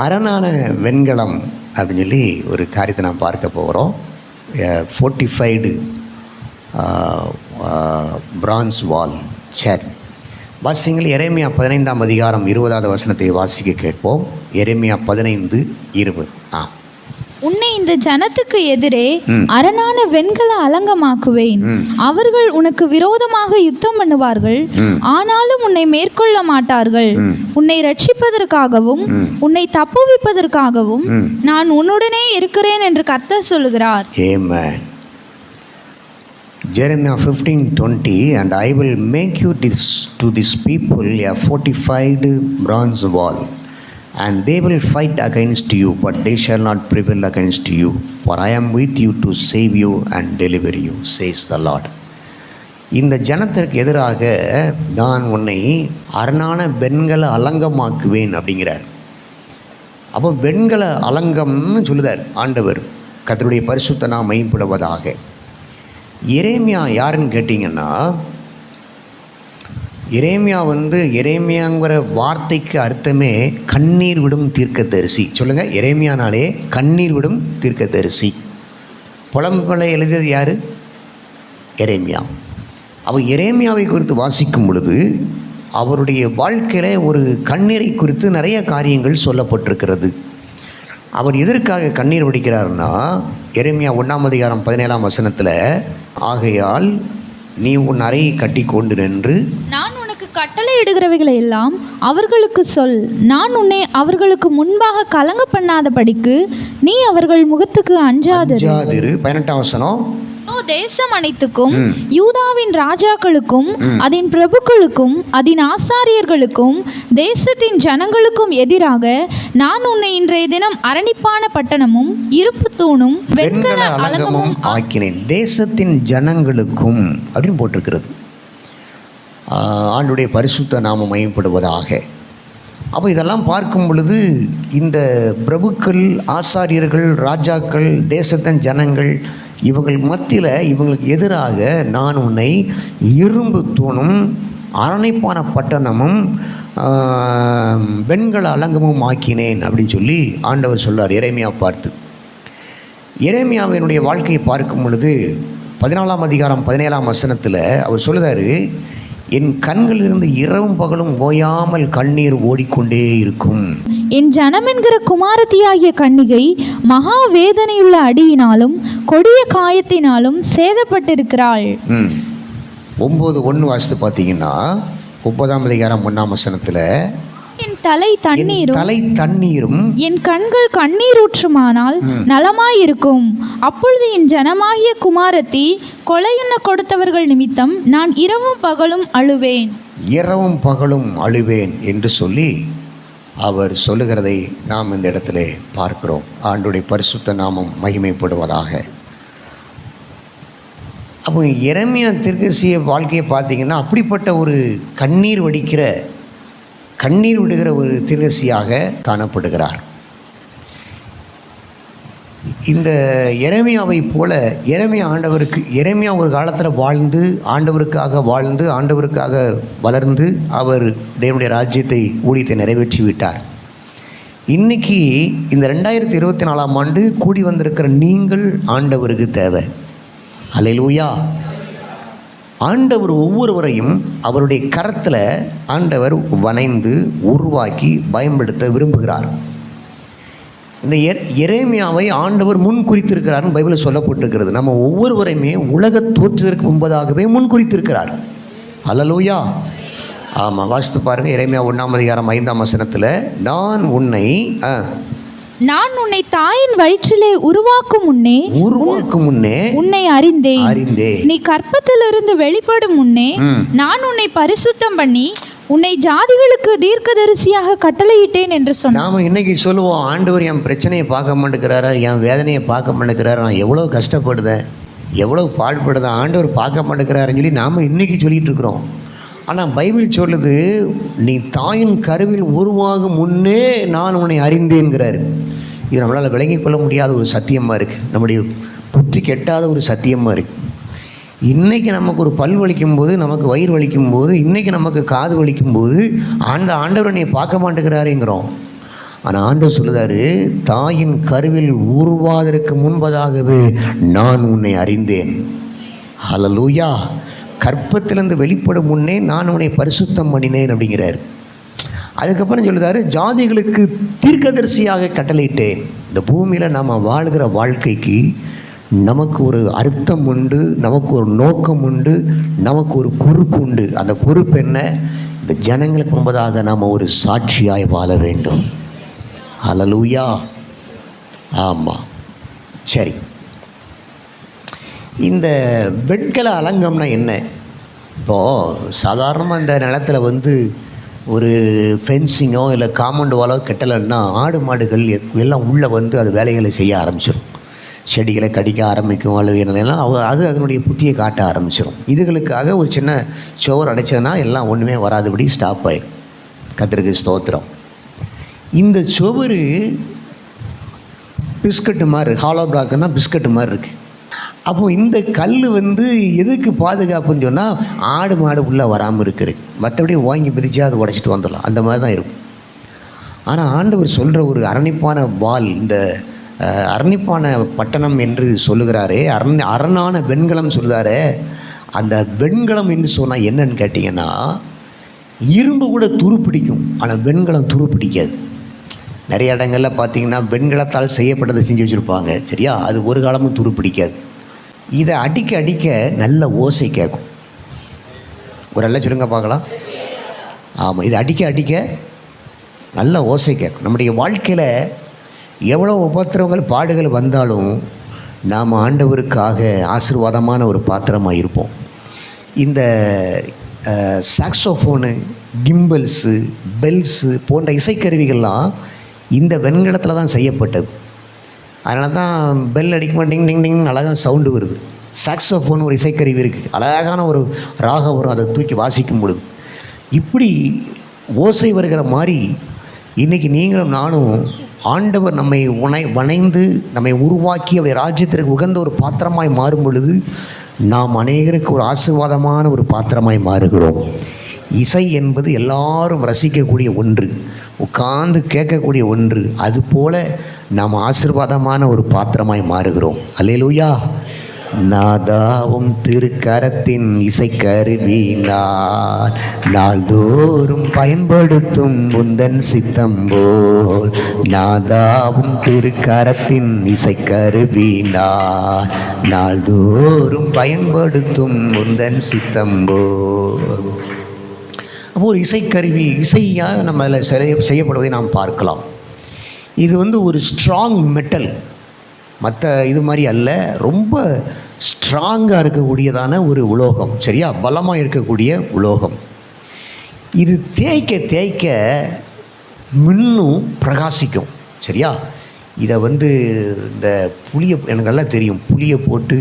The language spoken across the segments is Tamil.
அரணான வெண்கலம் அப்படின்னு சொல்லி ஒரு காரியத்தை நாம் பார்க்க போகிறோம். ஃபோர்ட்டிஃபைடு பிரான்ஸ் வால் சேர். வாசிங்கள் எரேமியா 15ஆம் அதிகாரம் 20வது வசனத்தை வாசிக்க கேட்போம். எரேமியா 15:20. உன்னை இந்த ஜனத்துக்கு எதிரே அரணான வெண்கல அலங்கமாக்குவேன். அவர்கள் உனக்கு விரோதமாக யுத்தம் பண்ணுவார்கள், ஆனாலும் உன்னை மேற்கொள்ள மாட்டார்கள். உன்னை ரட்சிப்பதற்காகவும் உன்னை தப்புவிப்பதற்காகவும் நான் உன்னுடனே இருக்கிறேன் என்று கர்த்தர் சொல்லுகிறார். ஆமென். Jeremiah 15:20 And I will make you to this people a fortified bronze wall, and they will fight against you, but they shall not prevail against you, for I am with you to save you and deliver you, says the Lord. இந்த ஜனத்திற்கு எதிராக நான் உன்னை அரணான வெண்கல அலங்கமாக்குவேன் அப்படிங்கிறார். அப்போ வெண்கல அலங்கம்னு சொல்லுதார் ஆண்டவர். கர்த்தருடைய பரிசுத்த நாமம் மகிமைப்படுவதாக. எரேமியா யாருன்னு கேட்டிங்கன்னா, எரேமியாங்கிற வார்த்தைக்கு அர்த்தமே கண்ணீர் விடும் தீர்க்கதரிசி. சொல்லுங்கள், எரேமியானாலே கண்ணீர் விடும் தீர்க்கதரிசி. புலம்பலை எழுதியது யார்? எரேமியா. அவர் எரேமியாவை குறித்து வாசிக்கும் பொழுது அவருடைய வாழ்க்கையில் ஒரு கண்ணீரை குறித்து நிறைய காரியங்கள் சொல்லப்பட்டிருக்கிறது. அவர் எதற்காக கண்ணீர் வடிக்கிறார்னா, எரேமியா 1ஆம் அதிகாரம் 17ஆம் வசனத்தில், ஆகையால் நீ உன் அறையை கட்டி கொண்டு நின்று நான் உனக்கு கட்டளை இடுகிறவைகளை எல்லாம் அவர்களுக்கு சொல். நான் உன்னை அவர்களுக்கு முன்பாக கலங்க பண்ணாதபடிக்கு நீ அவர்கள் முகத்துக்கு அஞ்சாதிரு. 18ஆம் வசனம், தேசம் அனைத்துக்கும் யூதாவின் ராஜாக்களுக்கும் அதன் பிரபுக்களுக்கும் அதன் ஆசாரியர்களுக்கும் தேசத்தின் ஜனங்களுக்கும் எதிராக நான் உன்னை இன்றைய தினம் அரணிப்பான பட்டணமும் இருப்பு தூணும் வெண்கல அலங்கமும் ஆக்கினேன். தேசத்தின் ஜனங்களுக்கும் அப்படின்னு போட்டிருக்கிறது. ஆண்டுடைய பரிசுத்த நாமம் மகிமைப்படுவதாக. அப்போ இதெல்லாம் பார்க்கும் பொழுது இந்த பிரபுக்கள், ஆசாரியர்கள், ராஜாக்கள், தேசத்தின் ஜனங்கள், இவங்கள் மத்தியில் இவங்களுக்கு எதிராக நான் உன்னை இரும்பு தூணும் அரணைப்பான பட்டணமும் வெண்கல அலங்கமும் ஆக்கினேன் அப்படின்னு சொல்லி ஆண்டவர் சொல்றார் எரேமியா பார்த்து. எரேமியாவினுடைய வாழ்க்கையை பார்க்கும் பொழுது 14ஆம் அதிகாரம் 17ஆம் வசனத்தில் அவர் சொல்லுறாரு, என் கண்களிலிருந்து இரவும் பகலும் ஓயாமல் கண்ணீர் ஓடிக்கொண்டே இருக்கும். என் ஜனம் என்கிற குமாரத்தியாகிய கன்னிகை மகா வேதனையுள்ள அடியினாலும் கொடிய காயத்தினாலும் சேதப்பட்டிருக்கிறாள். 9:1 வாசித்து பார்த்தீங்கன்னா 9ஆம் அதிகாரம் 1ஆம் வசனத்தில், என் தலை தண்ணீரும் என் கண்கள் கண்ணீர் ஊற்றுமானால் நலமாயிருக்கும். அப்பொழுது என் ஜனமாகிய குமாரத்தி கொலையுண்ண கொடுத்தவர்கள் நிமித்தம் நான் இரவும் பகலும் அழுவேன் என்று சொல்லி அவர் சொல்லுகிறதை நாம் இந்த இடத்துல பார்க்கிறோம். ஆண்டுடைய பரிசுத்த நாமம் மகிமைப்படுவதாக. அப்போ எரேமியா தீர்க்கதரிசிய வாழ்க்கையை பார்த்தீங்கன்னா அப்படிப்பட்ட ஒரு கண்ணீர் விடுகிற ஒரு தீர்க்கதரிசியாக காணப்படுகிறார். இந்த எரேமியாவை போல எரேமியா ஒரு காலத்தில் வாழ்ந்து ஆண்டவருக்காக வளர்ந்து அவர் தேவனுடைய ராஜ்யத்தை ஊழியத்தை நிறைவேற்றி விட்டார். இன்னைக்கு இந்த 2024ஆம் ஆண்டு கூடி வந்திருக்கிற நீங்கள் ஆண்டவருக்கு தேவை. அல்லேலூயா. ஆண்டவர் ஒவ்வொருவரையும் அவருடைய கரத்தில் ஆண்டவர் வணைந்து உருவாக்கி பயன்படுத்த விரும்புகிறார். இந்த எரேமியாவை ஆண்டவர் முன் குறித்திருக்கிறார்னு பைபிளில் சொல்லப்பட்டிருக்கிறது. நம்ம ஒவ்வொருவரையுமே உலக தோற்றுவதற்கு முன்பதாகவே முன் குறித்திருக்கிறார். அல்லேலூயா. ஆமாம், வாசித்து பாருங்கள். எரேமியா 1ஆம் அதிகாரம் 5ஆம் வசனத்தில், நான் உன்னை தாயின் வயிற்றிலே உருவாக்கும் முன்னே உன்னை அறிந்தேன். நீ கர்ப்பத்திலிருந்து வெளிப்படும் முன்னே நான் உன்னை பரிசுத்தம் பண்ணி உன்னை ஜாதிகளுக்கு தீர்க்கதரிசியாக கட்டளையிட்டேன் என்று சொன்னார். நாம இன்னைக்கு சொல்லுவோம், ஆண்டவர் என் பிரச்சனையை பார்க்க மாட்டேங்கிறாரா, என் வேதனையை பார்க்க மாட்டேங்கிறாரா, நான் எவ்வளோ கஷ்டப்படுதேன், எவ்வளோ பாடுபடுதேன், ஆண்டவர் பார்க்க மாட்டேங்கிறாருன்னு சொல்லி நாம் இன்னைக்கு சொல்லிட்டு இருக்கிறோம். ஆனால் பைபிள் சொல்லுது, நீ தாயின் கருவில் உருவாகும் முன்னே நான் உன்னை அறிந்தேன்கிறாரு. இது நம்மளால் விளங்கி கொள்ள முடியாத ஒரு சத்தியமாக இருக்குது, நம்முடைய புத்தி கெட்டாத ஒரு சத்தியமாக இருக்குது. இன்றைக்கி நமக்கு ஒரு பல் வலிக்கும் போது, நமக்கு வயிறு வலிக்கும் போது, இன்றைக்கி நமக்கு காது வலிக்கும் போது, ஆண்டவர் என்னை பார்க்க மாட்டேங்கிறாருங்கிறோம். ஆனால் ஆண்டவர் சொல்லுதாரு, தாயின் கருவில் உருவாவதற்கு முன்பதாகவே நான் உன்னை அறிந்தேன். ஹல்லேலூயா. கற்பத்திலிருந்து வெளிப்படும் முன்னே நான் உன்னை பரிசுத்தம் பண்ணினேன் அப்படிங்கிறார். அதுக்கப்புறம் சொல்லுதாரு, ஜாதிகளுக்கு தீர்க்கதரிசியாக கட்டளையிட்டேன். இந்த பூமியில் நாம் வாழ்கிற வாழ்க்கைக்கு நமக்கு ஒரு அர்த்தம் உண்டு, நமக்கு ஒரு நோக்கம் உண்டு, நமக்கு ஒரு பொறுப்பு உண்டு. அந்த பொறுப்பு என்ன? இந்த ஜனங்களுக்கு முன்பதாக நாம் ஒரு சாட்சியாய் வாழ வேண்டும். ஹல்லேலூயா. ஆமாம். சரி, இந்த வெண்கல அலங்கம்னா என்ன? இப்போது சாதாரணமாக இந்த நிலத்தில் ஒரு ஃபென்சிங்கோ இல்லை காம்பவுண்ட் வாலோ கட்டலைன்னா ஆடு மாடுகள் எல்லாம் உள்ளே அது வேலைகளை செய்ய ஆரம்பிச்சிடும். செடிகளை கடிக்க ஆரம்பிக்கும், அல்லது என்னெல்லாம் அது அதனுடைய புத்தியை காட்ட ஆரம்பிச்சிடும். இதுகளுக்காக ஒரு சின்ன சுவர் அடைச்சதுன்னா எல்லாம் ஒன்றுமே வராதபடி ஸ்டாப் ஆகிடும். கர்த்தருக்கு ஸ்தோத்திரம். இந்த சுவர் பிஸ்கட்டு மாதிரி, ஹாலோ பிளாக்குன்னா பிஸ்கட்டு மாதிரி இருக்குது. அப்போது இந்த கல் எதுக்கு பாதுகாப்புன்னு சொன்னால் ஆடு மாடு உள்ளே வராமல் இருக்குது. மற்றபடி வாங்கி பிரித்து அதை உடைச்சிட்டு வந்துடலாம், அந்த மாதிரி தான் இருக்கும். ஆனால் ஆண்டவர் சொல்கிற ஒரு அரணிப்பான வால், இந்த அரணிப்பான பட்டணம் என்று சொல்லுகிறாரே, அரணான வெண்கலம் சொல்லுறாரே, அந்த வெண்கலம் என்று சொன்னால் என்னன்னு கேட்டிங்கன்னா, இரும்பு கூட துரு பிடிக்கும், ஆனால் வெண்கலம் துரு பிடிக்காது. நிறைய இடங்களில் பார்த்திங்கன்னா வெண்கலத்தால் செய்யப்பட்டதை செஞ்சு வச்சுருப்பாங்க, சரியா? அது ஒரு காலமும் துரு பிடிக்காது. இதை அடிக்க அடிக்க நல்ல ஓசை கேட்கும். ஒரு நல்ல சொல்லுங்க பார்க்கலாம். ஆமாம், இதை அடிக்க அடிக்க நல்ல ஓசை கேட்கும். நம்முடைய வாழ்க்கையில் எவ்வளோ உபத்திரவங்கள் பாடுகள் வந்தாலும் நாம் ஆண்டவருக்காக ஆசீர்வாதமான ஒரு பாத்திரமாக இருப்போம். இந்த சாக்ஸோஃபோனு, கிம்பல்ஸு, பெல்ஸு போன்ற இசைக்கருவிகள்லாம் இந்த வெண்கலத்தில் தான் செய்யப்பட்டது. அதனால தான் பெல் அடிக்கும்போது டிங் டிங் டிங் அழகாக சவுண்டு வருது. சாக்ஸோஃபோன் ஒரு இசைக்கருவி இருக்குது, அழகான ஒரு ராகம் வரும், அதை தூக்கி வாசிக்கும் பொழுது. இப்படி ஓசை வருகிற மாதிரி இன்றைக்கி நீங்களும் நானும் ஆண்டவர் நம்மை வணைந்து நம்மை உருவாக்கி அவருடைய ராஜ்யத்திற்கு உகந்த ஒரு பாத்திரமாய் மாறும் பொழுது நாம் அநேகருக்கு ஒரு ஆசீர்வாதமான ஒரு பாத்திரமாய் மாறுகிறோம். இசை என்பது எல்லாரும் ரசிக்கக்கூடிய ஒன்று, உட்கார்ந்து கேட்கக்கூடிய ஒன்று. அதுபோல் நாம் ஆசீர்வாதமான ஒரு பாத்திரமாய் மாறுகிறோம். அல்லேலூயா. நாதாவும் திருக்கரத்தின் இசைக்கருவி நான் நாள்தோறும் பயன்படுத்தும் உந்தன் சித்தம் போல். நாதாவும் திருக்கரத்தின் இசைக்கருவி நான் நாள்தோறும் பயன்படுத்தும் உந்தன் சித்தம் போல். அப்போ ஒரு இசைக்கருவி இசையாக நம்ம செய்யப்படுவதை நாம் பார்க்கலாம். இது ஒரு ஸ்ட்ராங் மெட்டல், மற்ற இது மாதிரி அல்ல, ரொம்ப ஸ்ட்ராங்காக இருக்கக்கூடியதான ஒரு உலோகம், சரியா? பலமாக இருக்கக்கூடிய உலோகம். இது தேய்க்க தேய்க்க மின்னும் பிரகாசிக்கும், சரியா? இதை இந்த புளியை, எனக்கு நல்லா தெரியும், புளியை போட்டு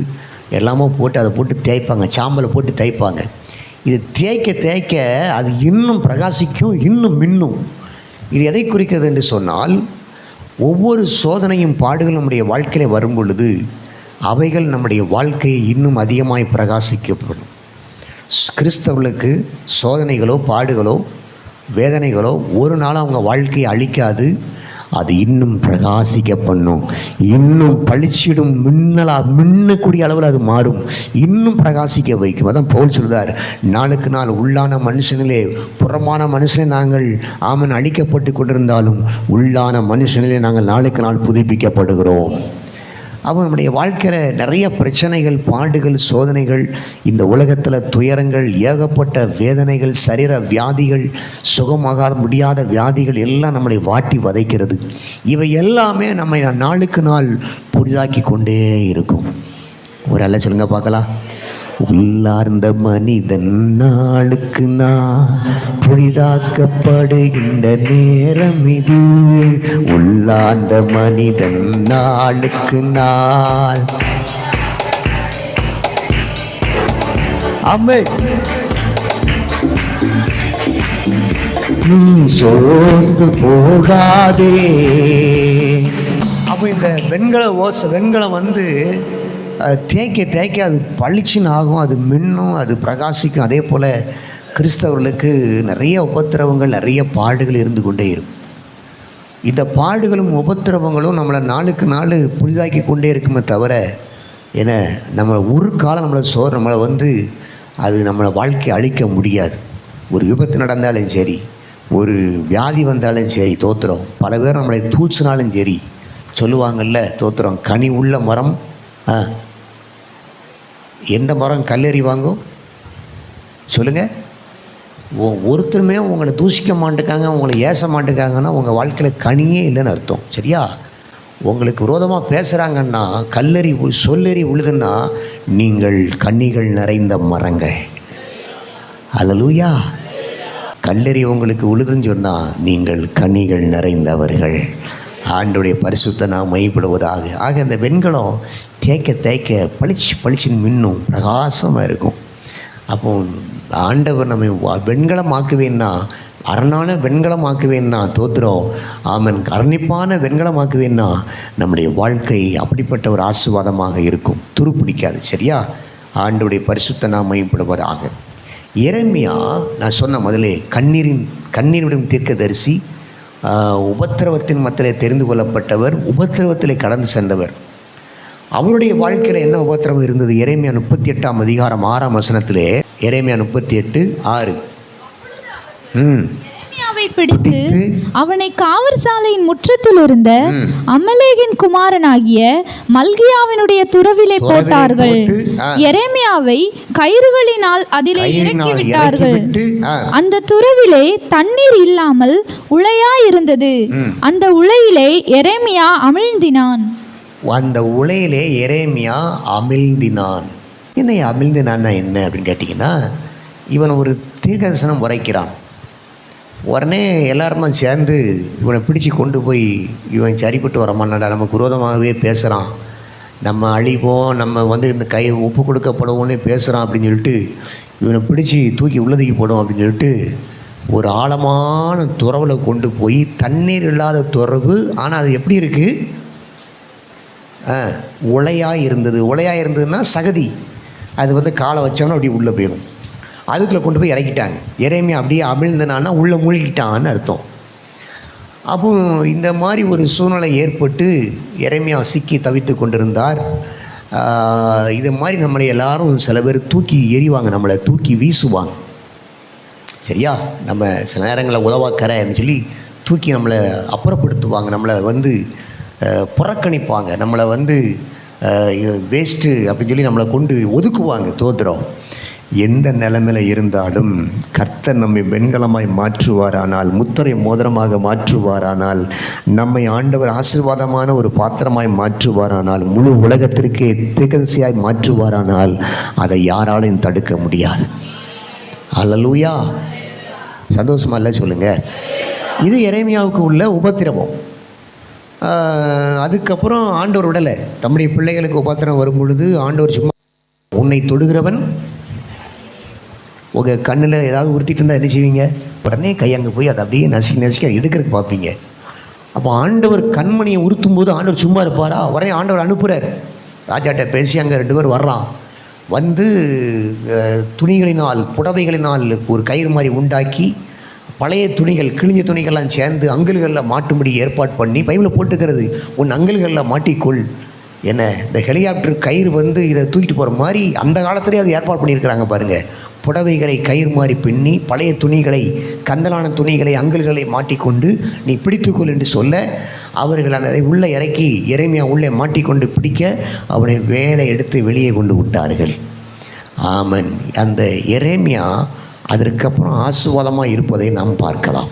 எல்லாமே போட்டு அதை போட்டு தேய்ப்பாங்க, சாம்பலை போட்டு தேய்ப்பாங்க. இது தேய்க்க தேய்க்க அது இன்னும் பிரகாசிக்கும், இன்னும் மின்னும். இது எதை குறிக்கிறது என்று சொன்னால், ஒவ்வொரு சோதனையும் பாடுகள் நம்முடைய வாழ்க்கையில் வரும் பொழுது அவைகள் நம்முடைய வாழ்க்கையை இன்னும் அதிகமாய் பிரகாசிக்கப்படும். கிறிஸ்தவர்களுக்கு சோதனைகளோ பாடுகளோ வேதனைகளோ ஒரு நாள் அவங்க வாழ்க்கையை அழிக்காது, அது இன்னும் பிரகாசிக்க பண்ணும், இன்னும் பளிச்சிடும், மின்னக்கூடிய அளவில் அது மாறும், இன்னும் பிரகாசிக்க வைக்கும். அதான் பவுல் சொல்றார், நாளுக்கு நாள் உள்ளான மனுஷனிலே புறமான மனுஷனை நாங்கள் ஆமன் அழிக்கப்பட்டு கொண்டிருந்தாலும் உள்ளான மனுஷனிலே நாங்கள் நாளுக்கு நாள் புதுப்பிக்கப்படுகிறோம். அப்போ நம்முடைய வாழ்க்கையில் நிறைய பிரச்சனைகள், பாடுகள், சோதனைகள், இந்த உலகத்தில் துயரங்கள், ஏகப்பட்ட வேதனைகள், சரீர வியாதிகள், சுகமாக முடியாத வியாதிகள் எல்லாம் நம்மளை வாட்டி வதைக்கிறது. இவை எல்லாமே நம்மை நாளுக்கு நாள் புதிதாக்கி கொண்டே இருக்கும். ஒரு அல்ல சொல்லுங்க பார்க்கலாம். உள்ளார்ந்த மனிதன் நாளுக்கு நாள் புதிதாக்கப்படுகின்ற நேரம் இது. உள்ளார்ந்த மனிதன் நாளுக்கு நாள். ஆமென். நீ சோர்ந்து போகாதே. அப்போ இந்த வெண்கலம் தேய்க்க தேய்க்க அது பளிச்சுன்னு ஆகும், அது மின்னும், அது பிரகாசிக்கும். அதே போல் கிறிஸ்தவர்களுக்கு நிறைய உபத்திரவங்கள், நிறைய பாடுகள் இருந்து கொண்டே இருக்கும். இந்த பாடுகளும் உபத்திரவங்களும் நம்மளை நாளுக்கு நாள் புதிதாக்கி கொண்டே இருக்குமே தவிர, ஏன்னா நம்ம ஒரு காலம் நம்மளை அது நம்மளை வாழ்க்கையை அழிக்க முடியாது. ஒரு விபத்து நடந்தாலும் சரி, ஒரு வியாதி வந்தாலும் சரி, தோத்திரம். பல பேர் நம்மளை தூச்சினாலும் சரி, சொல்லுவாங்கள்ல தோத்திரம், கனி உள்ள மரம் எந்த மரம் கல்லெறி வாங்கும் சொல்லுங்கள்? ஒருத்தருமே உங்களை தூஷிக்க மாட்டேக்காங்க, உங்களை ஏச மாட்டேக்காங்கன்னா உங்கள் வாழ்க்கையில் கனியே இல்லைன்னு அர்த்தம். சரியா? உங்களுக்கு விரோதமாக பேசுகிறாங்கன்னா, கல்லெறி சொல்லெறி உழுதுன்னா நீங்கள் கன்னிகள் நிறைந்த மரங்கள். அல்லேலூயா. கல்லெறி உங்களுக்கு உழுதுன்னு சொன்னால் நீங்கள் கன்னிகள் நிறைந்தவர்கள். ஆண்டவருடைய பரிசுத்த நாம் மையப்படுவதாக. ஆக அந்த வெண்கலம் தேய்க்க பளிச்சுன்னு மின்னும், பிரகாசமாக இருக்கும். அப்போ ஆண்டவர் நம்ம வெண்கலமாக்குவேன்னா, அரணான வெண்கலமாக்குவேன்னா, தோத்திரம், ஆமன், அரணிப்பான வெண்கலமாக்குவேன்னா நம்முடைய வாழ்க்கை அப்படிப்பட்ட ஒரு ஆசீர்வாதமாக இருக்கும். துருப்பிடிக்காது. சரியா? ஆண்டவருடைய பரிசுத்த நாம் மையப்படுவதாக. எரேமியா, நான் சொன்ன முதலே, கண்ணீரிடும் தீர்க்கதரிசி, உபத்திரவத்தின் மத்தியிலே தெரிந்து கொள்ளப்பட்டவர், உபத்திரவத்திலே கடந்து சென்றவர். அவருடைய வாழ்க்கையில் என்ன உபத்திரவம் இருந்தது? எரேமியா 38ஆம் அதிகாரம் 6ஆம் வசனத்திலே, எரேமியா 38:6, எரேமியாவை பிடித்து அவனை காவற்சாலையின் முற்றத்தில் இருந்த அமலேகின் குமாரனாகிய மல்கியாவினுடைய துறவிலே போட்டார்கள். எரேமியாவை கயிறுகளினால் அதிலே இறக்கி விட்டார்கள். அந்த துறவிலே தண்ணீர் இல்லாமல் உளையாயிருந்தது. அந்த உளையிலே எரேமியா அமிழ்ந்தினான். அந்த உலையிலே எரேமியா அமிழ்ந்தினான். என்ன அமிழ்ந்தினான்னா என்ன அப்படின்னு கேட்டிங்கன்னா, இவன் ஒரு தீர்க்கதரிசனம் உரைக்கிறான். உடனே எல்லாருமே சேர்ந்து இவனை பிடிச்சி கொண்டு போய், இவன் சரிப்பட்டு வரமாட்டான்டா, நமக்கு விரோதமாகவே பேசுகிறான், நம்ம அழிவோம், நம்ம இந்த கை ஒப்பு கொடுக்கப்படுவோன்னு பேசுகிறான் அப்படின்னு சொல்லிட்டு இவனை பிடிச்சி தூக்கி உள்ளதுக்கி போடும் அப்படின்னு சொல்லிட்டு ஒரு ஆழமான துறவில் கொண்டு போய், தண்ணீர் இல்லாத துறவு, ஆனால் அது எப்படி இருக்குது? உளையாக இருந்தது. உளையாக இருந்ததுன்னா சகதி, அது காலை வச்சோன்னா அப்படி உள்ளே போயிடும். அதுக்குள்ளே கொண்டு போய் இறக்கிட்டாங்க. எரேமியா அப்படியே அமிழ்ந்தனான்னா உள்ளே மூழ்கிட்டான்னு அர்த்தம். அப்போ இந்த மாதிரி ஒரு சூழ்நிலை ஏற்பட்டு எரேமியா சிக்கி தவித்து கொண்டிருந்தார். இது மாதிரி நம்மளை எல்லாரும் சில பேர் தூக்கி எறிவாங்க, நம்மளை தூக்கி வீசுவாங்க. சரியா? நம்ம சில நேரங்களில் உதவாக்கறன்னு சொல்லி தூக்கி நம்மளை அப்புறப்படுத்துவாங்க, நம்மளை புறக்கணிப்பாங்க, நம்மளை வேஸ்ட்டு அப்படின்னு சொல்லி நம்மளை கொண்டு ஒதுக்குவாங்க. தோத்திரம். எந்த நிலைமையில் இருந்தாலும் கர்த்தர் நம்மை வெண்கலமாய் மாற்றுவாரானால், முத்திரை மோதிரமாக மாற்றுவாரானால், நம்மை ஆண்டவர் ஆசீர்வாதமான ஒரு பாத்திரமாய் மாற்றுவாரானால், முழு உலகத்திற்கே தீர்க்கதரிசியாய் மாற்றுவாரானால் அதை யாராலையும் தடுக்க முடியாது. அல்லேலூயா. சந்தோஷமா இல்லை சொல்லுங்கள்? இது எரேமியாவுக்கு உள்ள உபத்திரவம். அதுக்கப்புறம் ஆண்டவர் விடலை. தம்முடைய பிள்ளைகளுக்கு உபத்திரம் வரும் பொழுது ஆண்டவர் சும்மா, உன்னை தொடுகிறவன், உங்கள் கண்ணில் ஏதாவது உறுத்திட்டு இருந்தால் என்ன செய்வீங்க? உடனே கை அங்கே போய் அதை அப்படியே நசுக்கி அதை எடுக்கிறதுக்கு பார்ப்பீங்க. அப்போ ஆண்டவர் கண்மணியை உறுத்தும் போது ஆண்டவர் சும்மா இருப்பாரா? உடனே ஆண்டவர் அனுப்புகிறார். ராஜாட்ட பேசி அங்கே 2 பேர் வர்றான். துணிகளினால், புடவைகளினால் ஒரு கயிறு மாதிரி உண்டாக்கி, பழைய துணிகள், கிழிஞ்ச துணிகள்லாம் சேர்ந்து அங்கல்களில் மாட்டும்படி ஏற்பாடு பண்ணி பைபிளில் போட்டுக்கிறது, உன் அங்கல்களில் மாட்டிக்கொள். என்ன, இந்த ஹெலிகாப்டர் கயிறு இதை தூக்கிட்டு போகிற மாதிரி அந்த காலத்துலேயே அது ஏற்பாடு பண்ணியிருக்கிறாங்க பாருங்கள். புடவைகளை கயிறு மாதிரி பின்னி, பழைய துணிகளை, கந்தலான துணிகளை, அங்கல்களை மாட்டிக்கொண்டு நீ பிடித்துக்கொள் என்று சொல்ல, அவர்கள் அதை உள்ளே இறக்கி எரேமியா உள்ளே மாட்டிக்கொண்டு பிடிக்க அவனை வேலை எடுத்து வெளியே கொண்டு விட்டார்கள். ஆமன். அந்த எரேமியா அதற்கப்புறம் ஆசீர்வாதமாக இருப்பதை நாம் பார்க்கலாம்.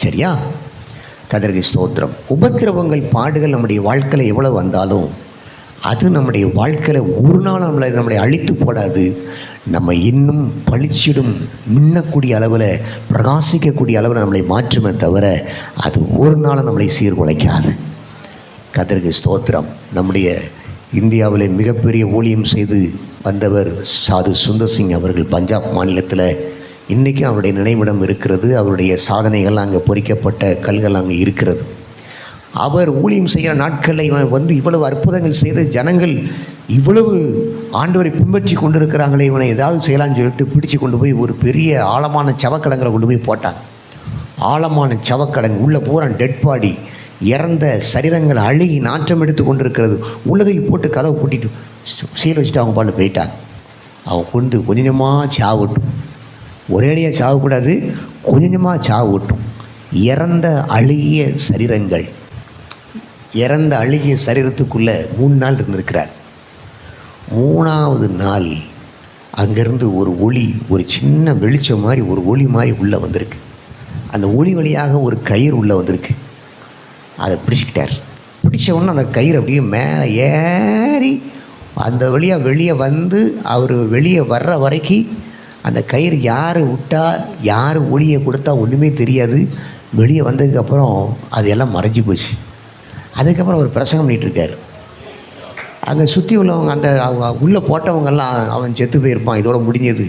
சரியா? கர்த்தருக்கு ஸ்தோத்திரம். உபத்திரவங்கள், பாடுகள் நம்முடைய வாழ்க்கையில் எவ்வளவு வந்தாலும் அது நம்முடைய வாழ்க்கையில் ஒரு நாள் நம்மளை அழித்து போடாது. நம்ம இன்னும் பளிச்சிடும், மின்னக்கூடிய அளவில், பிரகாசிக்கக்கூடிய அளவில் நம்மளை மாற்றுமே தவிர அது ஒரு நாள் நம்மளை சீர்குலைக்காது. கர்த்தருக்கு ஸ்தோத்திரம். நம்முடைய இந்தியாவில் மிகப்பெரிய ஊழியம் செய்து வந்தவர் சாது சுந்தர் சிங் அவர்கள் பஞ்சாப் மாநிலத்தில். இன்றைக்கும் அவருடைய நினைவிடம் இருக்கிறது. அவருடைய சாதனைகள், அங்கே பொறிக்கப்பட்ட கல்கள் அங்கே இருக்கிறது. அவர் ஊழியம் செய்கிற நாட்களில் இவன் இவ்வளவு அற்புதங்கள் செய்த ஜனங்கள் இவ்வளவு ஆண்டவரை பின்பற்றி கொண்டிருக்கிறாங்களே, இவனை ஏதாவது செய்யலான்னு சொல்லிட்டு பிடிச்சி கொண்டு போய் ஒரு பெரிய ஆழமான சவக்கடங்களை கொண்டு போய் போட்டாங்க. ஆழமான சவக்கடங்கு, உள்ளே பூரா டெட் பாடி, இறந்த சரீரங்கள் அழுகி நாற்றம் எடுத்து கொண்டு இருக்கிறது. உள்ளதை போட்டு கதவை பூட்டிட்டு சீல் வச்சுட்டு அவங்க பாட்டு போயிட்டாங்க. அவங்க கொண்டு கொஞ்சமாக சாவட்டும், ஒரேடியாக சாவக்கூடாது, கொஞ்சமாக சாவட்டும். இறந்த அழுகிய சரீரங்கள், இறந்த அழுகிய சரீரத்துக்குள்ளே 3 நாள் இருந்திருக்கிறார். 3ஆவது நாள் அங்கேருந்து ஒரு ஒளி, ஒரு சின்ன வெளிச்சம் மாதிரி ஒரு ஒளி மாதிரி உள்ளே வந்திருக்கு. அந்த ஒளி வழியாக ஒரு கயிறு உள்ளே வந்திருக்கு. அதை பிடிச்சிக்கிட்டார். பிடிச்ச உடனே அந்த கயிறு அப்படியே மேலே ஏறி அந்த வழியாக வெளியே வந்து அவர் வெளியே வர்ற வரைக்கும் அந்த கயிறு யார் விட்டா யார் ஒளியை கொடுத்தா ஒன்றுமே தெரியாது. வெளியே வந்ததுக்கப்புறம் அது எல்லாம் மறைஞ்சி போச்சு. அதுக்கப்புறம் அவர் பிரசங்கம் பண்ணிகிட்ருக்கார். அங்கே சுற்றி உள்ளவங்க, அந்த உள்ளே போட்டவங்கெல்லாம் அவன் செத்து போயிருப்பான், இதோட முடிஞ்சது,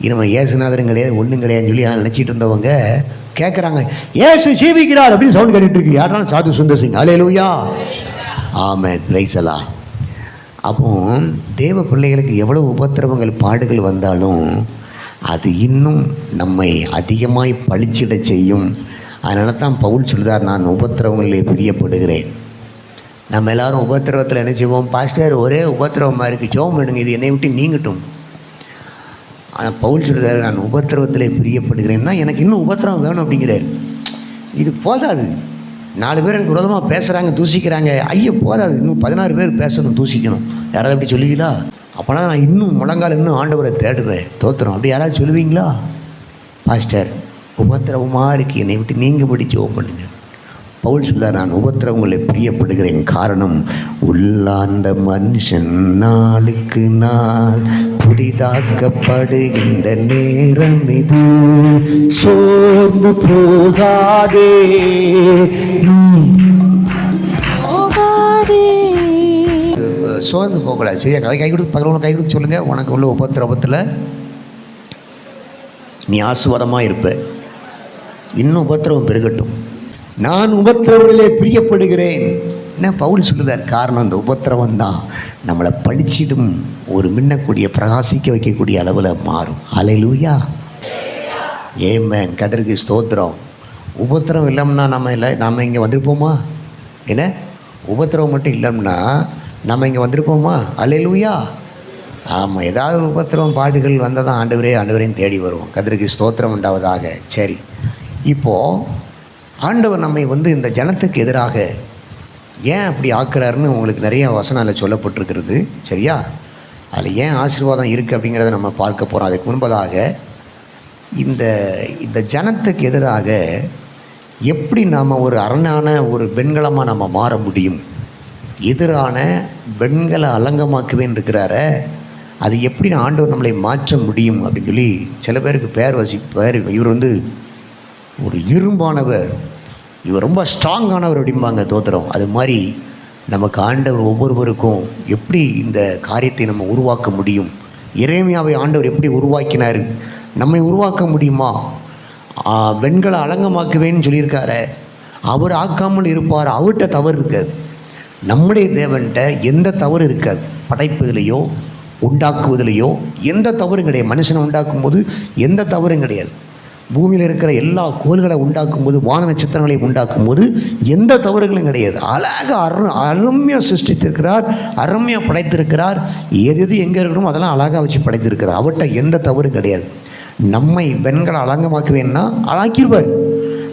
இனிமேல் ஏசுநாதரும் கிடையாது ஒன்றும் கிடையாதுன்னு சொல்லி நினச்சிட்டு இருந்தவங்க கேட்குறாங்க, ஏசு ஜீவிக்கிறார் அப்படின்னு சவுண்ட் கேட்டுருக்கு. யாருனாலும் சாது சுந்தர் சிங், அல்லேலூயா, ஆமென், பிரைஸ் எல்லாம். அப்போ தேவ பிள்ளைகளுக்கு எவ்வளவு உபத்திரவங்கள் பாடுகள் வந்தாலும் அது இன்னும் நம்மை அதிகமாய் பழிச்சிட செய்யும். அதனால தான் பவுல் சொல்லுதார், நான் உபத்திரவங்களிலே பிரியப்படுகிறேன். நம்ம எல்லோரும் உபத்திரவத்தில் என்ன செய்வோம், பாஸ்டர் ஒரே உபத்திரவமாக இருக்குது, ஜெபம் பண்ணுங்க, இது என்னை விட்டு நீங்கட்டும். ஆனால் பவுல் சொல்லுறாரு, நான் உபத்திரவத்தில் பிரியப்படுகிறேன்னா எனக்கு இன்னும் உபத்திரவம் வேணும் அப்படிங்கிறார். இது போதாது, 4 பேர் எனக்கு விரோதமாக பேசுகிறாங்க, தூசிக்கிறாங்க, ஐயோ போதாது, இன்னும் 16 பேர் பேசணும், தூசிக்கணும். யாராவது அப்படி சொல்லுவீங்களா? அப்போனா நான் இன்னும் முழங்கால் இன்னும் ஆண்டவரை தேடுவேன், தோற்றுறோம், அப்படி யாராவது சொல்லுவீங்களா? பாஸ்டர் உபத்திரவமாக இருக்குது, என்னை விட்டு நீங்கபடி ஜெபம் பண்ணுங்க. பவுல் சொல்றார், நான் உபத்திரவங்களை பிரியப்படுகிறேன். காரணம், உள்ளார்ந்த மனுஷன் நாளுக்கு நாள் புதிதாக்கப்படுகின்ற நேரம் இது. சோர்ந்து போகாதே, சோர்ந்து போகக்கூடாது. சரியா? கை கொடுத்து பகவான் கை கொடுத்து சொல்லுங்க, உனக்கு உள்ள உபத்திரவத்தில் நீ ஆசீர்வாதமாக இருப்ப, இன்னும் உபத்திரவம் பெருகட்டும். நான் உபத்திரவங்களிலே பிரியப்படுகிறேன் என்ன பவுல் சொல்லுதார். காரணம், அந்த உபத்திரவம் தான் நம்மளை பழிச்சிடும், ஒரு மின்னக்கூடிய பிரகாசிக்க வைக்கக்கூடிய அளவில் மாறும். அல்லேலூயா, ஆமென், கர்த்தருக்கு ஸ்தோத்திரம். உபத்திரவம் இல்லாமன்னா நம்ம இங்கே வந்திருப்போமா? என்ன உபத்திரவம் மட்டும் இல்லைன்னா நம்ம இங்கே வந்திருப்போமா? அல்லேலூயா, ஆமாம், ஏதாவது ஒரு உபத்திரவம் பாடுகள் வந்தால் தான் ஆண்டவரையும் தேடி வருவோம். கர்த்தருக்கு ஸ்தோத்திரம் உண்டாவதாக. சரி, இப்போது ஆண்டவர் நம்மை இந்த ஜனத்துக்கு எதிராக ஏன் அப்படி ஆக்குறாருன்னு உங்களுக்கு நிறைய வசனால சொல்லப்பட்டிருக்கிறது. சரியா? அதில் ஏன் ஆசீர்வாதம் இருக்குது அப்படிங்கிறத நம்ம பார்க்க போகிறோம். அதுக்கு முன்பதாக இந்த ஜனத்துக்கு எதிராக எப்படி நாம் ஒரு அரணான ஒரு வெண்கலமாக நம்ம மாற முடியும், எதிரான வெண்கல அலங்கமாக்குவேன் இருக்கிறார, அது எப்படி ஆண்டவர் நம்மளை மாற்ற முடியும் அப்படின்னு சொல்லி சில பேருக்கு பேர் இவர் ஒரு இரும்பானவர், இவர் ரொம்ப ஸ்ட்ராங்கானவர் அப்படிம்பாங்க, தோத்திரம். அது மாதிரி நமக்கு ஆண்டவர் ஒவ்வொருவருக்கும் எப்படி இந்த காரியத்தை நம்ம உருவாக்க முடியும், எரேமியாவை ஆண்டவர் எப்படி உருவாக்கினார், நம்மை உருவாக்க முடியுமா? வெண்களை அலங்கமாக்குவேன்னு சொல்லியிருக்காரு, அவர் ஆக்காமல் இருப்பார், அவர்கிட்ட தவறு இருக்காது. நம்முடைய தேவன்கிட்ட எந்த தவறு இருக்காது. படைப்பதிலையோ உண்டாக்குவதிலையோ எந்த தவறும் கிடையாது. மனுஷனை உண்டாக்கும் போது எந்த தவறும் கிடையாது. பூமியில் இருக்கிற எல்லா கோள்களை உண்டாக்கும் போது, வான நட்சத்திரங்களை உண்டாக்கும் போது எந்த தவறுகளும் கிடையாது. அழகாக அருமையாக சிருஷ்டித்திருக்கிறார், அருமையாக படைத்திருக்கிறார். எது எங்கே இருக்கணுமோ அதெல்லாம் அழகாக வச்சு படைத்திருக்கிறார். அவர்கிட்ட எந்த தவறும் கிடையாது. நம்மை பெண்களை அலங்கமாக்குவேன்னா அழாக்கிடுவார்.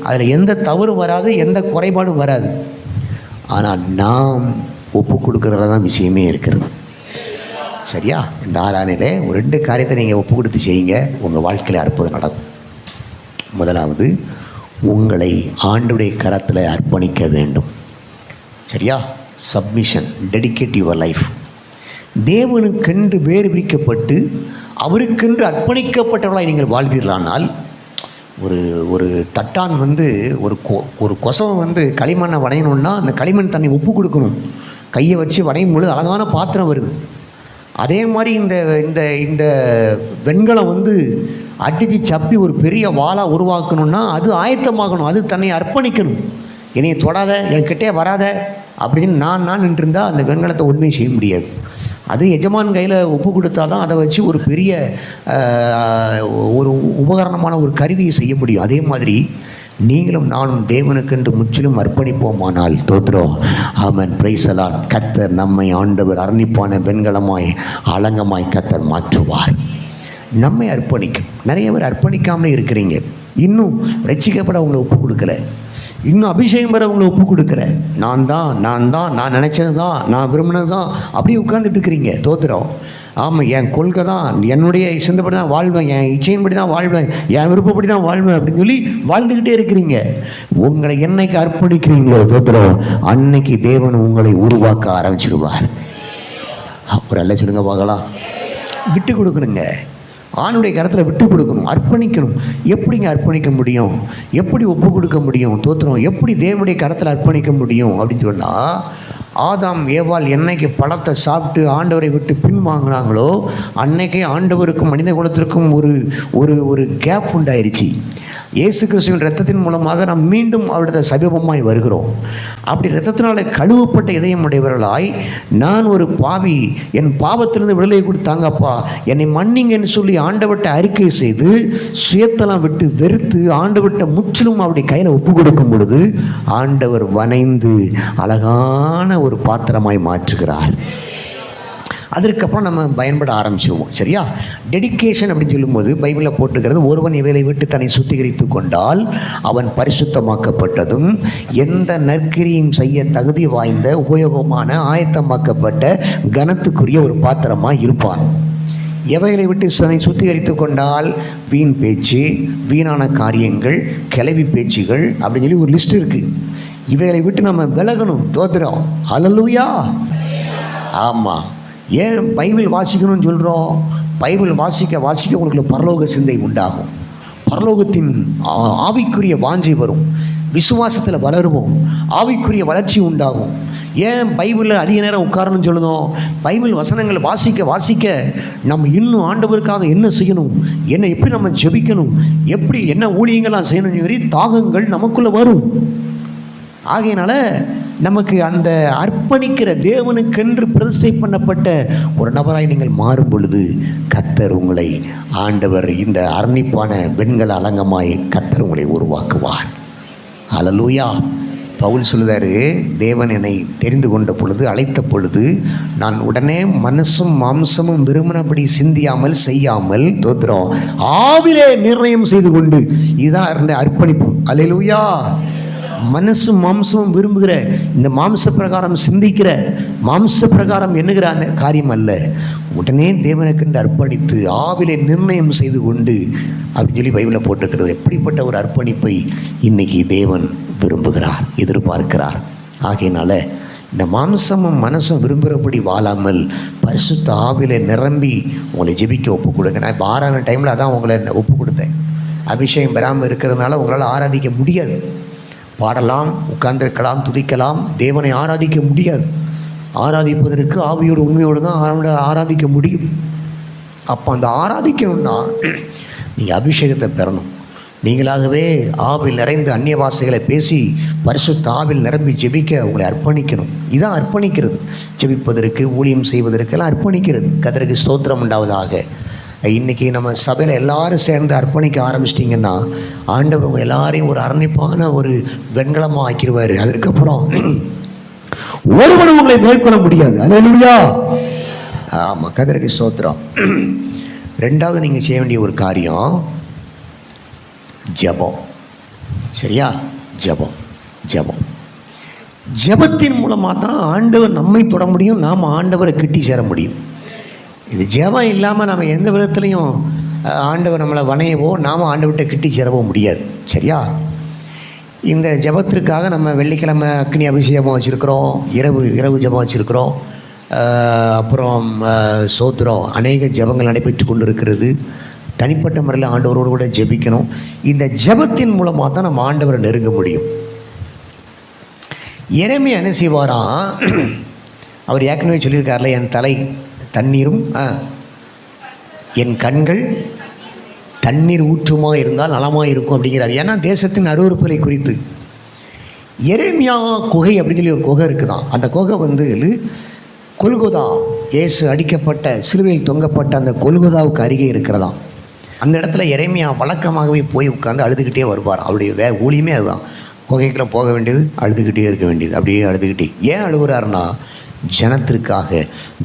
அதில் எந்த தவறும் வராது, எந்த குறைபாடும் வராது. ஆனால் நாம் ஒப்பு கொடுக்கறதுல தான் விஷயமே இருக்கிறது. சரியா? இந்த ஆராதனையிலே ஒரு 2 காரியத்தை நீங்கள் ஒப்பு கொடுத்து செய்யுங்க, உங்கள் வாழ்க்கையில் அற்புதம் நடக்கும். முதலாவது, உங்களை ஆண்டவருடைய கரத்தில் அர்ப்பணிக்க வேண்டும். சரியா? Submission, dedicate your life. தேவனுக்கென்று வேறு பிரிக்கப்பட்டு அவருக்கென்று அர்ப்பணிக்கப்பட்டவர்களாய் நீங்கள் வாழ்வீர்களானால், ஒரு தட்டான் ஒரு கொசவம் களிமண்ணை வடையணும்னா அந்த களிமண் தண்ணி உப்பு கொடுக்கணும். கையை வச்சு வடையும் பொழுது அழகான பாத்திரம் வருது. அதே மாதிரி இந்த வெண்கலம் அடித்து சப்பி ஒரு பெரிய வாளாக உருவாக்கணும்னா அது ஆயத்தமாகணும், அது தன்னை அர்ப்பணிக்கணும். என்னையை தொடாத, என்கிட்டே வராத அப்படின்னு நான் நின்றுருந்தால் அந்த வெண்கலத்தை ஒன்றுமே செய்ய முடியாது. அது எஜமான் கையில் ஒப்பு கொடுத்தா தான் அதை வச்சு ஒரு பெரிய ஒரு உபகரணமான ஒரு கருவியை செய்ய முடியும். அதே மாதிரி நீங்களும் நானும் தேவனுக்கென்று முற்றிலும் அர்ப்பணிப்போமானால் தோத்திரம். ஆமென், பிரைஸ் தி லார்ட். கர்த்தர் நம்மை ஆண்டவர் அரணிப்பான வெண்கலமாய் அலங்கமாய் கர்த்தர் மாற்றுவார். நம்மை அர்ப்பணிக்கும். நிறைய பேர் அர்ப்பணிக்காமலே இருக்கிறீங்க. இன்னும் ரட்சிக்கப்பட உங்களை ஒப்பு கொடுக்கல, இன்னும் அபிஷேகம் பெற உங்களை ஒப்பு கொடுக்கல. நான் நினச்சது தான், நான் விரும்பினது தான், அப்படியே உட்கார்ந்துட்டு இருக்கிறீங்க. தோத்திரம். ஆமாம், என் கொள்கை தான், என்னுடைய சிந்தப்படி தான் வாழ்வேன், என் இச்சையின்படி தான் வாழ்வேன், என் விருப்பப்படி தான் வாழ்வேன் அப்படின்னு சொல்லி வாழ்ந்துக்கிட்டே இருக்கிறீங்க. உங்களை என்னைக்கு அர்ப்பணிக்கிறீங்களோ தோத்திரம், அன்னைக்கு தேவன் உங்களை உருவாக்க ஆரம்பிச்சிருவார். அப்புறம் எல்லாம் சொல்லுங்க பார்க்கலாம். விட்டு கொடுக்கணுங்க, ஆணுடைய கரத்தில் விட்டு கொடுக்கணும், அர்ப்பணிக்கணும். எப்படிங்க அர்ப்பணிக்க முடியும்? எப்படி ஒப்பு கொடுக்க முடியும்? தோத்திரம். எப்படி தேவனுடைய கரத்தில் அர்ப்பணிக்க முடியும் அப்படின்னு சொன்னால், ஆதாம் ஏவாள் என்னைக்கு பழத்தை சாப்பிட்டு ஆண்டவரை விட்டு பின்வாங்கினாங்களோ அன்னைக்கே ஆண்டவருக்கும் மனித குலத்திற்கும் ஒரு கேப் உண்டாயிருச்சு. இயேசு கிறிஸ்துவின் இரத்தத்தின் மூலமாக நாம் மீண்டும் அவருடைய சமீபமாய் வருகிறோம். அப்படி இரத்தத்தினால கழுவப்பட்ட இதயம் உடையவர்களாய், நான் ஒரு பாவி, என் பாவத்திலிருந்து விடுதலை கொடுத்தாங்கப்பா, என்னை மன்னிங்கன்னு சொல்லி ஆண்டவர்கிட்ட அறிக்கை செய்து சுயத்தெல்லாம் விட்டு வெறுத்து ஆண்டவர்கிட்ட முற்றிலும் அவருடைய கையில் ஒப்பு கொடுக்கும் பொழுது ஆண்டவர் வனைந்து அழகான ஒரு பாத்திரமாய் மாற்றுகிறார். அதற்கப்புறம் நம்ம பயன்பட ஆரம்பிச்சிருவோம். சரியா? டெடிக்கேஷன் அப்படின்னு சொல்லும்போது பைபிளில் போட்டுக்கிறது, ஒருவன் இவைகளை விட்டு தன்னை சுத்திகரித்து கொண்டால் அவன் பரிசுத்தமாக்கப்பட்டதும் எந்த நற்கிரியும் செய்ய தகுதி வாய்ந்த உபயோகமான ஆயத்தமாக்கப்பட்ட கனத்துக்குரிய ஒரு பாத்திரமாக இருப்பான். எவைகளை விட்டு தன்னை சுத்திகரித்து கொண்டால் வீண் பேச்சு, வீணான காரியங்கள், கிளவி பேச்சுகள் அப்படின்னு சொல்லி ஒரு லிஸ்ட் இருக்குது. இவைகளை விட்டு நம்ம விலகணும். தோத்திரம். ஹல்லேலூயா. ஆமாம். ஏன் பைபிள் வாசிக்கணும்னு சொல்கிறோம்? பைபிள் வாசிக்க வாசிக்க உங்களுக்கு பரலோக சிந்தை உண்டாகும், பரலோகத்தின் ஆவிக்குரிய வாஞ்சை வரும், விசுவாசத்தில் வளருவோம், ஆவிக்குரிய வளர்ச்சி உண்டாகும். ஏன் பைபிளில் அதிக நேரம் உட்காரணும்னு சொல்லுதோம்? பைபிள் வசனங்கள் வாசிக்க வாசிக்க நம்ம இன்னும் ஆண்டவருக்காக என்ன செய்யணும், எப்படி நம்ம ஜெபிக்கணும், எப்படி என்ன ஊழியங்கள்லாம் செய்யணும்னு சொல்லி தாகங்கள் நமக்குள்ளே வரும். ஆகையினால நமக்கு அந்த அர்ப்பணிக்கிற தேவனுக்கென்று பிரதிஷ்டை பண்ணப்பட்ட ஒரு நபராய் நீங்கள் மாறும் பொழுது கர்த்தர் உங்களை, ஆண்டவர் இந்த அரணிப்பான வெண்கல அலங்கமாய் கர்த்தர் உங்களை உருவாக்குவார். ஹல்லேலூயா. பவுல் சொல்லுதாரு, தேவன் என்னை தெரிந்து கொண்ட பொழுது, அழைத்த பொழுது நான் உடனே மனசும் மாம்சமும் விரும்பினபடி சிந்தியாமல் செய்யாமல் தோத்திரம் ஆவிலே நிர்ணயம் செய்து கொண்டு, இதுதான் இருந்த அர்ப்பணிப்பு. அல்லேலூயா. மனசு மாம்சமும் விரும்புகிற, இந்த மாம்ச பிரகாரம் சிந்திக்கிற, மாம்ச பிரகாரம் எண்ணுகிற அந்த காரியம் அல்ல, உடனே தேவனுக்கென்று அர்ப்பணித்து ஆவிலே நிர்ணயம் செய்து கொண்டு அப்படின்னு சொல்லி பைபிளில் போட்டுக்கிறது. எப்படிப்பட்ட ஒரு அர்ப்பணிப்பை இன்னைக்கு தேவன் விரும்புகிறார், எதிர்பார்க்கிறார். ஆகையினால இந்த மாம்சமும் மனசும் விரும்புகிறபடி வாழாமல் பரிசுத்த ஆவிலே நிரம்பி உங்களை ஜெபிக்க ஒப்பு கொடுங்க. நான் இப்போ ஆராதனை டைமில் அதான் உங்களை ஒப்பு கொடுத்தேன். அபிஷேகம் பெறாமல் இருக்கிறதுனால உங்களால் ஆராதிக்க முடியாது. பாடலாம், உட்கார்ந்திருக்கலாம், துதிக்கலாம், தேவனை ஆராதிக்க முடியாது. ஆராதிப்பதற்கு ஆவியோடு உண்மையோடு தான் ஆராதிக்க முடியும். அப்போ அந்த ஆராதிக்கணும்னா நீங்கள் அபிஷேகத்தை பெறணும். நீங்களாகவே ஆவில் நிறைந்து அந்நிய வார்த்தைகளை பேசி பரிசுத்த ஆவில் நிரம்பி ஜெபிக்க உங்களை அர்ப்பணிக்கணும். இதான் அர்ப்பணிக்கிறது. ஜெபிப்பதற்கு, ஊழியம் செய்வதற்கெல்லாம் அர்ப்பணிக்கிறது. கர்த்தருக்கு ஸ்தோத்திரம் உண்டாவதாக. இன்றைக்கி நம்ம சபையில் எல்லாரும் சேர்ந்து அர்ப்பணிக்க ஆரம்பிச்சிட்டிங்கன்னா ஆண்டவர் உங்கள் எல்லாரையும் ஒரு அரணிப்பான ஒரு வெண்கலமாக ஆக்கிடுவார். அதற்கப்புறம் ஒருவனும் உங்களை மேற்கொள்ள முடியாது. அல்லேலூயா. ஆமாம், கர்த்தருக்கு ஸ்தோத்திரம். ரெண்டாவது நீங்கள் செய்ய வேண்டிய ஒரு காரியம் ஜெபம். சரியா? ஜெபம். ஜெபத்தின் மூலமாக தான் ஆண்டவர் நம்மை தொட முடியும், நாம் ஆண்டவரை கிட்டி சேர முடியும். இது ஜெபம் இல்லாமல் நம்ம எந்த விதத்துலையும் ஆண்டவர் நம்மளை வணையவோ நாம் ஆண்டவர்கிட்ட கிட்டி சேரவோ முடியாது. சரியா? இந்த ஜெபத்திற்காக நம்ம வெள்ளிக்கிழமை அக்னி அபிஷேகம் வச்சுருக்கிறோம், இரவு ஜெபம் வச்சுருக்கிறோம், அப்புறம் சோத்திரம், அநேக ஜெபங்கள் நடைபெற்று கொண்டு இருக்கிறது. தனிப்பட்ட முறையில் ஆண்டவரோடு கூட ஜெபிக்கணும். இந்த ஜெபத்தின் மூலமாக தான் நம்ம ஆண்டவரை நெருங்க முடியும். எரேமியா என்ன செய்வாராம், அவர் ஏற்கனவே சொல்லியிருக்காருல, என் தலை தண்ணீரும் என் கண்கள் தண்ணீர் ஊற்றுமாக இருந்தால் நலமாக இருக்கும் அப்படிங்கிறார். ஏன்னா தேசத்தின் அருவருப்புகளை குறித்து. எரேமியா குகை அப்படின்னு சொல்லி ஒரு குகை இருக்குதான். அந்த குகை கொல்கொதா, இயேசு அடிக்கப்பட்ட சிலுவையில் தொங்கப்பட்ட அந்த கொல்கொதாவுக்கு அருகே இருக்கிறதாம். அந்த இடத்துல எரேமியா வழக்கமாகவே போய் உட்காந்து அழுதுகிட்டே வருவார். அவருடைய ஊழியமே அதுதான். குகைக்குள்ளே போக வேண்டியது, அழுதுகிட்டே இருக்க வேண்டியது, அப்படியே அழுதுகிட்டே. ஏன் அழுகுறாருன்னா ஜனத்திற்காக,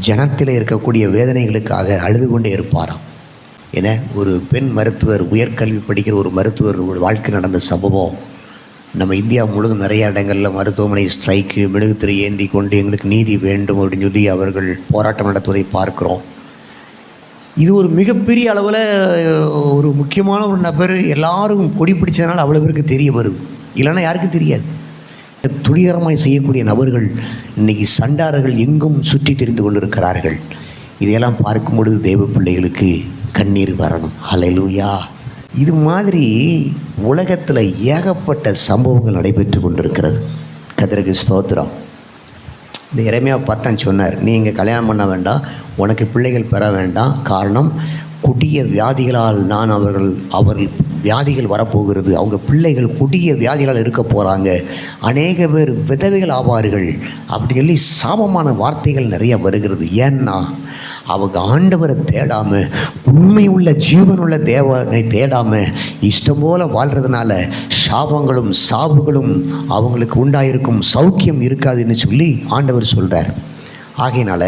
ஜனத்தில் இருக்கக்கூடிய வேதனைகளுக்காக அழுது கொண்டே இருப்பாராம். ஏன்னா ஒரு பெண் மருத்துவர், உயர்கல்வி படிக்கிற ஒரு மருத்துவர் வாழ்க்கை நடந்த சம்பவம் நம்ம இந்தியா முழுவதும் நிறைய இடங்களில் மருத்துவமனை ஸ்ட்ரைக்கு, மெழுகுத்திரை ஏந்தி கொண்டு எங்களுக்கு நீதி வேண்டும் அப்படின்னு சொல்லி அவர்கள் போராட்டம் நடத்துவதை பார்க்குறோம். இது ஒரு மிகப்பெரிய அளவில் ஒரு முக்கியமான ஒரு நபர், எல்லாரும் கொடி பிடிச்சதுனால அவ்வளோ பேருக்கு தெரிய வருது. இல்லைன்னா யாருக்கும் தெரியாது. துணிகரமாய் செய்யக்கூடிய நபர்கள் இன்றைக்கி சண்டாரர்கள் எங்கும் சுற்றி தெரிந்து கொண்டிருக்கிறார்கள். இதையெல்லாம் பார்க்கும் பொழுது தேவ பிள்ளைகளுக்கு கண்ணீர் வரணும். ஹல்லேலூயா. இது மாதிரி உலகத்தில் ஏகப்பட்ட சம்பவங்கள் நடைபெற்று கொண்டிருக்கிறது. கர்த்தருக்கு ஸ்தோத்திரம். இந்த எரேமியா பார்த்தான் சொன்னார், நீ இங்கே கல்யாணம் பண்ண வேண்டாம், உனக்கு பிள்ளைகள் பெற வேண்டாம். காரணம், கொடிய வியாதிகளால் நான் அவர்கள் வியாதிகள் வரப்போகிறது. அவங்க பிள்ளைகள் கொடிய வியாதிகளால் இருக்க போகிறாங்க. அநேக பேர் விதவைகள் ஆவார்கள் அப்படின்னு சொல்லி சாபமான வார்த்தைகள் நிறைய வருகிறது. ஏன்னா அவங்க ஆண்டவரை தேடாமல், உண்மை உள்ள ஜீவனுள்ள தேவனை தேடாமல் இஷ்டம் போல வாழ்கிறதுனால சாபங்களும் சாபுகளும் அவங்களுக்கு உண்டாயிருக்கும், சௌக்கியம் இருக்காதுன்னு சொல்லி ஆண்டவர் சொல்கிறார். ஆகையினால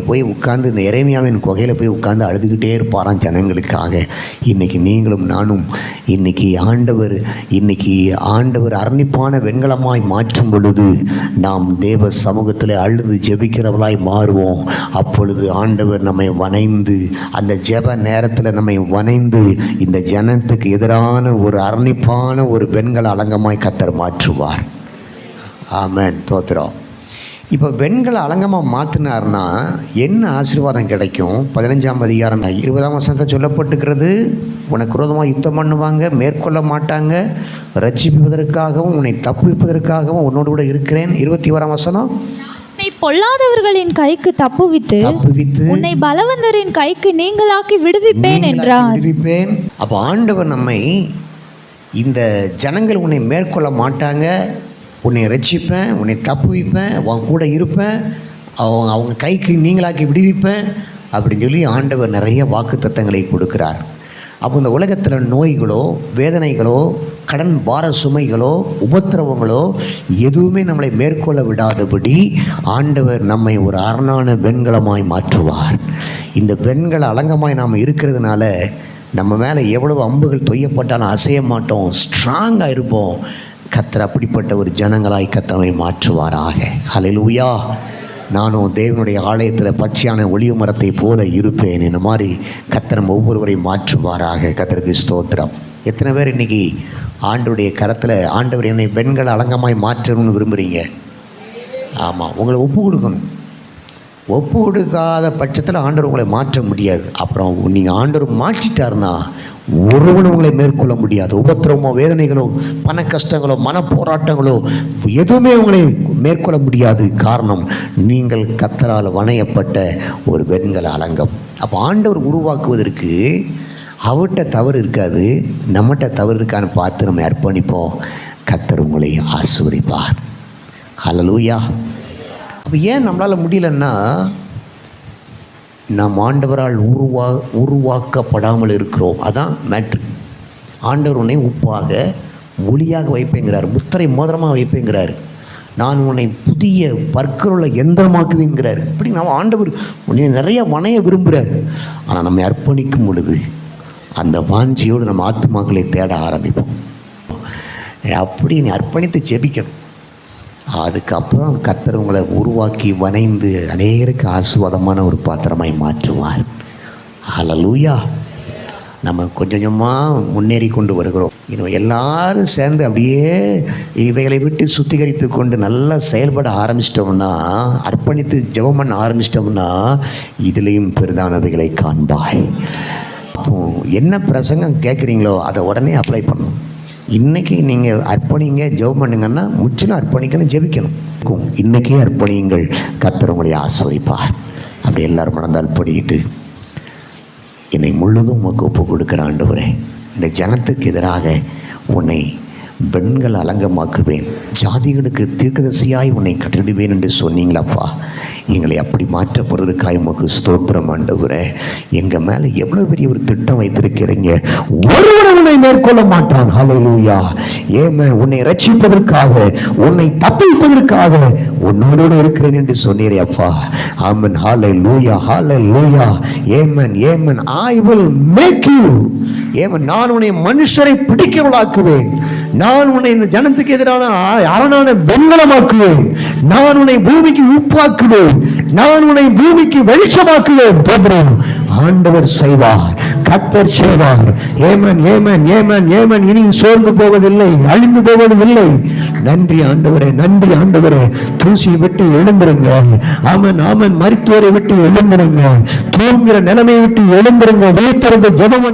போய் உட்கார்ந்து இந்த எரேமியாவின் குகையில் போய் உட்கார்ந்து அழுதுகிட்டே இருப்பாராம் ஜனங்களுக்காக. இன்றைக்கி நீங்களும் நானும் இன்றைக்கி ஆண்டவர் அரணிப்பான வெண்கலமாய் மாற்றும் பொழுது நாம் தேவ சமூகத்தில் அழுது ஜெபிக்கிறவளாய் மாறுவோம். அப்பொழுது ஆண்டவர் நம்மை வணைந்து, அந்த ஜெப நேரத்தில் நம்மை வணைந்து இந்த ஜனத்துக்கு எதிரான ஒரு அரணிப்பான ஒரு வெண்கல அலங்கமாய் கர்த்தர் மாற்றுவார். ஆமென். தோத்திரம். இப்போ வெண்கல அலங்கமாக மாற்றினார்னா என்ன ஆசீர்வாதம் கிடைக்கும்? 15ஆம் அதிகாரம் 20ஆம் வசனத்தை சொல்லப்பட்டுக்கிறது, உனக்கு விரோதமாக யுத்தம் பண்ணுவாங்க, மேற்கொள்ள மாட்டாங்க, ரட்சிப்பதற்காகவும் உன்னை தப்புவிப்பதற்காகவும் உன்னோடு கூட இருக்கிறேன். 21ஆம் வசனம், உன்னை பொல்லாதவர்களின் கைக்கு தப்புவித்து உன்னை பலவந்தரின் கைக்கு நீங்களாக்கி விடுவிப்பேன் என்றார். அப்போ ஆண்டவர் நம்மை, இந்த ஜனங்கள் உன்னை மேற்கொள்ள மாட்டாங்க, உன்னை ரட்சிப்பேன், உன்னை தப்புவிப்பேன், உன் கூட இருப்பேன், அவங்க கைக்கு நீங்களாக்கி விடுவிப்பேன் அப்படின்னு சொல்லி ஆண்டவர் நிறைய வாக்குத்தத்தங்களை கொடுக்கிறார். அப்போ இந்த உலகத்தில் நோய்களோ, வேதனைகளோ, கடன் பார சுமைகளோ, உபத்திரவங்களோ எதுவுமே நம்மளை மேற்கொள்ள விடாதபடி ஆண்டவர் நம்மை ஒரு அரணான வெண்கலமாய் மாற்றுவார். இந்த வெண்கல அலங்கமாய் நாம் இருக்கிறதுனால நம்ம மேலே எவ்வளவு அம்புகள் தொய்யப்பட்டாலும் அசைய மாட்டோம், ஸ்ட்ராங்காக இருப்போம். கர்த்தர் அப்படிப்பட்ட ஒரு ஜனங்களாய் கர்த்தரை மாற்றுவாராக. ஹல்லேலூயா. நானும் தேவனுடைய ஆலயத்தில் பச்சையான ஒலிவு மரத்தை போல இருப்பேன். இந்த மாதிரி கர்த்தர் ஒவ்வொருவரையும் மாற்றுவாராக. கர்த்தருக்கு ஸ்தோத்திரம். எத்தனை பேர் இன்றைக்கி ஆண்டவருடைய கரத்தில், ஆண்டவர் என்னை பெண்கள் அலங்கமாய் மாற்றணும்னு விரும்புகிறீங்க? ஆமாம், உங்களை ஒப்பு கொடுக்கணும். ஒப்பு கொடுக்காத பட்சத்தில் ஆண்டவர் உங்களை மாற்ற முடியாது. அப்புறம் நீங்கள் ஆண்டவர் மாற்றிட்டாருன்னா ஒருவனும் உங்களை மேற்கொள்ள முடியாது. உபத்திரமோ, வேதனைகளோ, பண கஷ்டங்களோ, மன போராட்டங்களோ எதுவுமே உங்களை மேற்கொள்ள முடியாது. காரணம், நீங்கள் கர்த்தரால் வணையப்பட்ட ஒரு வெண்கல அலங்கம். அப்போ ஆண்டவர் உருவாக்குவதற்கு அவர்கிட்ட தவறு இருக்காது, நம்மகிட்ட தவறு இருக்கான்னு பார்த்து நம்ம அர்ப்பணிப்போம். கர்த்தர் உங்களை ஆசீர்வதிப்பார். ஹல்லேலூயா. அப்போ ஏன் நம்மளால் முடியலன்னா, நாம் ஆண்டவரால் உருவாக்கப்படாமல் இருக்கிறோம். அதான் மேட்ரு. ஆண்டவர் உன்னை உப்பாக, ஒளியாக வைப்பேங்கிறார், முத்திரை மோதிரமாக வைப்பேங்கிறார், நான் உன்னை புதிய பற்களுள்ள எந்திரமாக்குவேங்கிறார். இப்படி நாம் ஆண்டவர் உன்னை நிறைய வணைய விரும்புகிறார். ஆனால் நம்மை அர்ப்பணிக்கும் பொழுது அந்த வாஞ்சியோடு நம்ம ஆத்துமாக்களை தேட ஆரம்பிப்போம். அப்படி நீ அர்ப்பணித்து ஜெபிக்கணும். அதுக்கப்புறம் கர்த்தர் உங்களை உருவாக்கி வணைந்து அநேகருக்கு ஆசீர்வாதமான ஒரு பாத்திரமாய் மாற்றுவார். ஹல்லேலூயா. நம்ம கொஞ்சம் கொஞ்சமாக முன்னேறி கொண்டு வருகிறோம். இன்னும் எல்லாரும் சேர்ந்து அப்படியே இவைகளை விட்டு சுத்திகரித்து கொண்டு நல்லா செயல்பட ஆரம்பிச்சிட்டோம்னா, அர்ப்பணித்து ஜெபம் பண்ண ஆரம்பிச்சிட்டோம்னா இதுலேயும் பெரிதானவைகளை காண்பாய். அப்போ என்ன பிரசங்கம் கேட்குறீங்களோ அதை உடனே அப்ளை பண்ணணும். இன்றைக்கி நீங்கள் அர்ப்பணிங்க, ஜெபம் பண்ணுங்கன்னா முற்றிலும் அர்ப்பணிக்கணும், ஜெபிக்கணும். இன்றைக்கே அர்ப்பணியுங்கள், கர்த்தர் உங்களை ஆசீர்வதிப்பார். அப்படி எல்லாரும் மனதால் படிக்கிட்டு, என்னை முழுதும் உமக்கு ஒப்பு கொடுக்குற ஆண்டவரே, இந்த ஜனத்துக்கு எதிராக உன்னை பெண்கள் அலங்கமாக்குவேன், ஜாதிகளுக்கு தீர்க்கதரிசியாய் உன்னை கட்டிடுவேன் என்று சொன்னீங்களப்பா. எங்களை அப்படி மாற்ற போறதற்காக உமக்கு ஸ்தோத்திரம் ஆண்டவரே. எங்க மேல எவ்வளவு பெரிய ஒரு திட்டம் வைத்திருக்கிறீங்க. ஒருவரும் உன்னை மேற்கொள்ள மாட்டான். ஹல்லேலூயா. ஏமே உன்னை ரட்சிப்பதற்காக, உன்னை தப்பிப்பதற்காக உன்னோடு இருக்கிறேன் என்று சொன்னீரே அப்பா. ஆமென். ஹல்லேலூயா, ஹல்லேலூயா. ஆமென், ஆமென். I will make you. Yemen, நான் உன்னை மனுஷரை பிடிக்கவளாக்குவேன். நான் உன்னை இந்த ஜனத்துக்கு எதிரான அரணான வெண்கலமாக்குவேன். நான் உன்னை பூமிக்கு உப்பாக்குவேன். நான் உன்னை பூமிக்கு வெளிச்சமாக்குவேன். ஆண்டவர் செய்வார், கர்த்தர் செய்வார். Yemen, Yemen, Yemen, Yemen. இனி சோர்ந்து போவதில்லை, அழிந்து போவதில்லை. நன்றி ஆண்டவரே, நன்றி ஆண்டவரே. தூசியை விட்டு எழுந்திருங்க. ஆமன், ஆமன். மரித்தோரை விட்டு எழுந்திருங்க. தூங்குகிற நிலைமையை விட்டு எழுந்திருங்க. விழித்திருந்த ஜெபம்